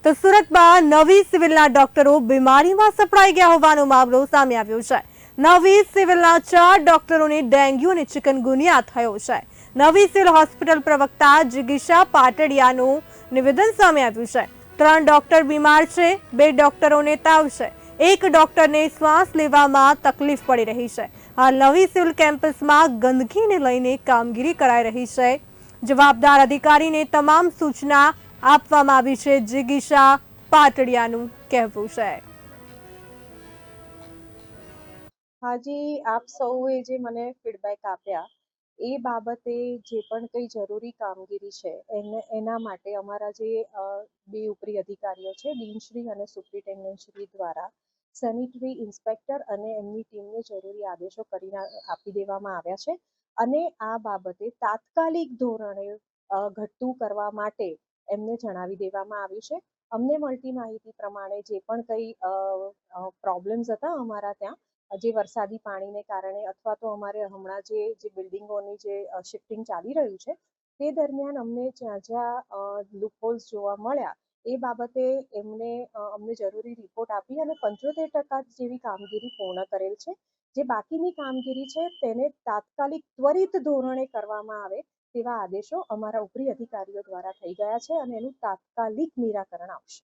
તો સુરતમાં નવી સિવિલના ડોક્ટરો બીમારીમાં સપડાઈ ગયા હોવાનો મામલો સામે આવ્યો છે। નવી સિવિલના 4 ડોક્ટરોને ડેન્ગ્યુ અને ચિકનગુનિયા થયો છે। નવી સિવિલ હોસ્પિટલ પ્રવક્તા જિગીશા પાટડિયાનું નિવેદન સામે આવ્યું છે। 3 ડોક્ટર બીમાર છે, 2 ડોક્ટરોને તાવ છે, 1 ડોક્ટરને શ્વાસ લેવામાં તકલીફ પડી રહી છે। હાલ નવી સિવિલ કેમ્પસમાં ગંદકીને લઈને કામગીરી કરાઈ રહી છે। જવાબદાર અધિકારીને તમામ સૂચના આપવામાં આવી છે। જિગીશા પાટડિયાનું કહેવું છે। હાજી, આપ સૌએ જે મને ફીડબેક આપ્યા એ બાબતે જે પણ કંઈ જરૂરી કામગીરી છે એના માટે અમારા જે 2 ઉપરી અધિકારીઓ છે, ડીનશ્રી અને સુપ્રિન્ટેન્ડન્ટશ્રી દ્વારા સેનિટરી ઇન્સ્પેક્ટર અને એમની ટીમને જરૂરી આદેશો આપી દેવામાં આવ્યા છે અને આ બાબતે તાત્કાલિક ધોરણે ઘટતું કરવા માટે એમને જણાવી દેવામાં આવ્યું છે। અમને મળતી માહિતી પ્રમાણે જે પણ કંઈ પ્રોબ્લેમ્સ હતા અમારા ત્યાં જે વરસાદી પાણીને કારણે અથવા તો અમારે હમણાં જે બિલ્ડિંગોની જે શિફ્ટિંગ ચાલી રહ્યું છે તે દરમિયાન અમને જ્યાં લૂપહોલ્સ જોવા મળ્યા એ બાબતે અમને જરૂરી રિપોર્ટ આપી અને 75% જેવી કામગીરી પૂર્ણ કરેલ છે। જે બાકીની કામગીરી છે તેને તાત્કાલિક ત્વરિત ધોરણે કરવામાં આવે તેવા આદેશો અમારા ઉપરી અધિકારીઓ દ્વારા થઈ ગયા છે અને એનું તાત્કાલિક નિરાકરણ આવશે।